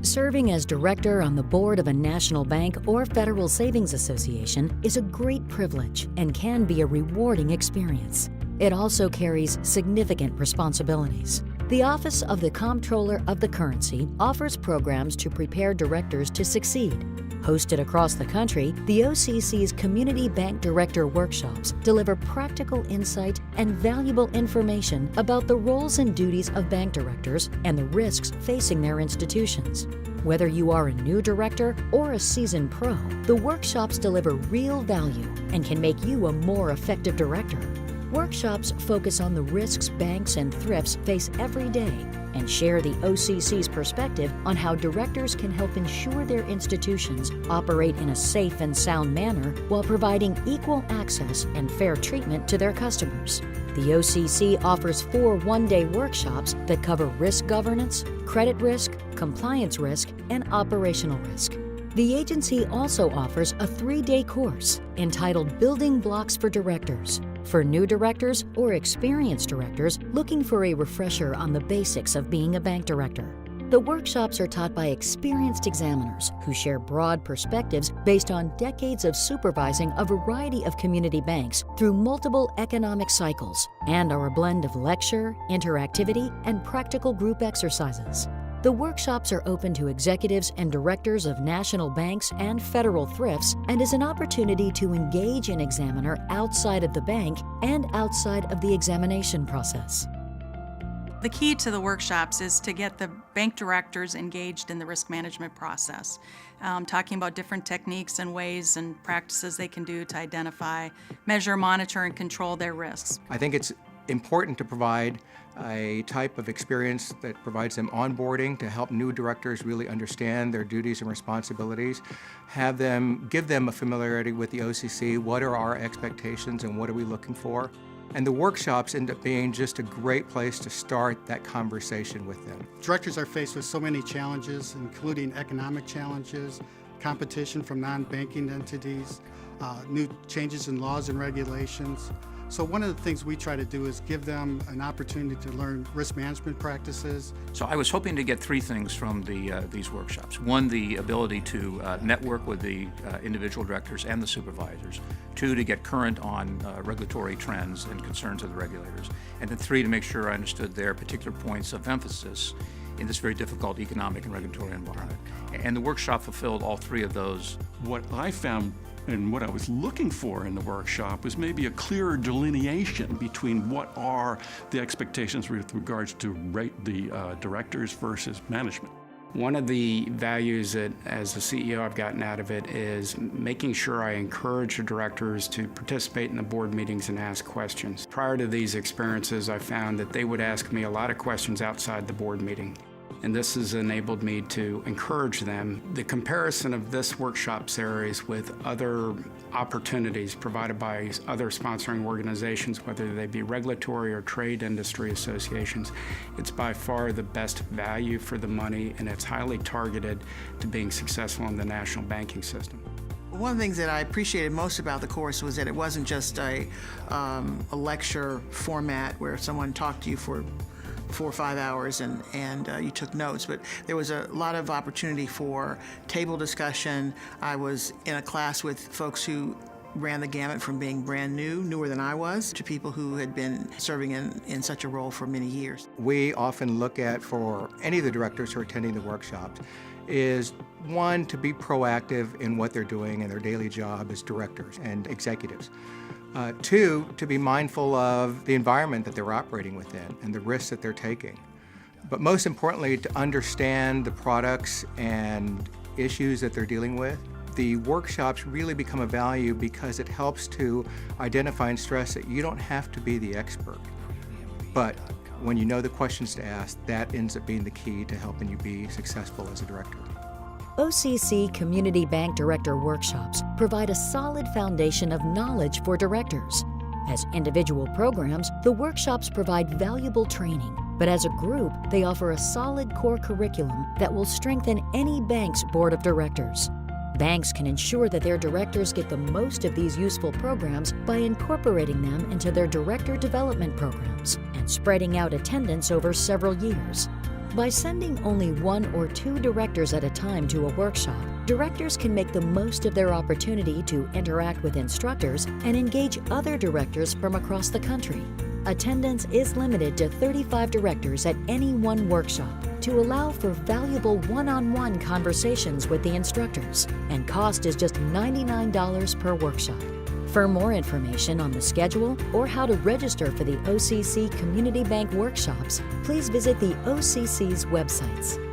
Serving as director on the board of a national bank or Federal Savings Association is a great privilege and can be a rewarding experience. It also carries significant responsibilities. The Office of the Comptroller of the Currency offers programs to prepare directors to succeed. Hosted across the country, the OCC's Community Bank Director Workshops deliver practical insight and valuable information about the roles and duties of bank directors and the risks facing their institutions. Whether you are a new director or a seasoned pro, the workshops deliver real value and can make you a more effective director. Workshops focus on the risks banks and thrifts face every day and share the OCC's perspective on how directors can help ensure their institutions operate in a safe and sound manner while providing equal access and fair treatment to their customers. The OCC offers 4 one-day workshops that cover risk governance, credit risk, compliance risk, and operational risk. The agency also offers a 3-day course entitled Building Blocks for Directors for new directors or experienced directors looking for a refresher on the basics of being a bank director. The workshops are taught by experienced examiners who share broad perspectives based on decades of supervising a variety of community banks through multiple economic cycles and are a blend of lecture, interactivity, and practical group exercises. The workshops are open to executives and directors of national banks and federal thrifts and is an opportunity to engage an examiner outside of the bank and outside of the examination process. The key to the workshops is to get the bank directors engaged in the risk management process, talking about different techniques and ways and practices they can do to identify, measure, monitor, and control their risks. I think it's important to provide a type of experience that provides them onboarding to help new directors really understand their duties and responsibilities, give them a familiarity with the OCC, what are our expectations and what are we looking for. And the workshops end up being just a great place to start that conversation with them. Directors are faced with so many challenges, including economic challenges, competition from non-banking entities, new changes in laws and regulations. So one of the things we try to do is give them an opportunity to learn risk management practices. So I was hoping to get 3 things from these workshops. 1, the ability to network with the individual directors and the supervisors. 2, to get current on regulatory trends and concerns of the regulators. And then 3, to make sure I understood their particular points of emphasis in this very difficult economic and regulatory environment. And the workshop fulfilled all 3 of those. What I found and what I was looking for in the workshop was maybe a clearer delineation between what are the expectations with regards to the directors versus management. One of the values that, as a CEO, I've gotten out of it is making sure I encourage the directors to participate in the board meetings and ask questions. Prior to these experiences, I found that they would ask me a lot of questions outside the board meeting. And this has enabled me to encourage them. The comparison of this workshop series with other opportunities provided by other sponsoring organizations, whether they be regulatory or trade industry associations, it's by far the best value for the money, and it's highly targeted to being successful in the national banking system. One of the things that I appreciated most about the course was that it wasn't just a lecture format where someone talked to you for 4 or 5 hours and you took notes, but there was a lot of opportunity for table discussion. I was in a class with folks who ran the gamut from being brand new, newer than I was, to people who had been serving in such a role for many years. We often look at, for any of the directors who are attending the workshops, is 1, to be proactive in what they're doing in their daily job as directors and executives. 2, to be mindful of the environment that they're operating within and the risks that they're taking. But most importantly, to understand the products and issues that they're dealing with. The workshops really become a value because it helps to identify and stress that you don't have to be the expert. But when you know the questions to ask, that ends up being the key to helping you be successful as a director. OCC Community Bank Director Workshops provide a solid foundation of knowledge for directors. As individual programs, the workshops provide valuable training, but as a group, they offer a solid core curriculum that will strengthen any bank's board of directors. Banks can ensure that their directors get the most of these useful programs by incorporating them into their director development programs and spreading out attendance over several years. By sending only 1 or 2 directors at a time to a workshop, directors can make the most of their opportunity to interact with instructors and engage other directors from across the country. Attendance is limited to 35 directors at any one workshop to allow for valuable one-on-one conversations with the instructors, and cost is just $99 per workshop. For more information on the schedule or how to register for the OCC Community Bank workshops, please visit the OCC's websites.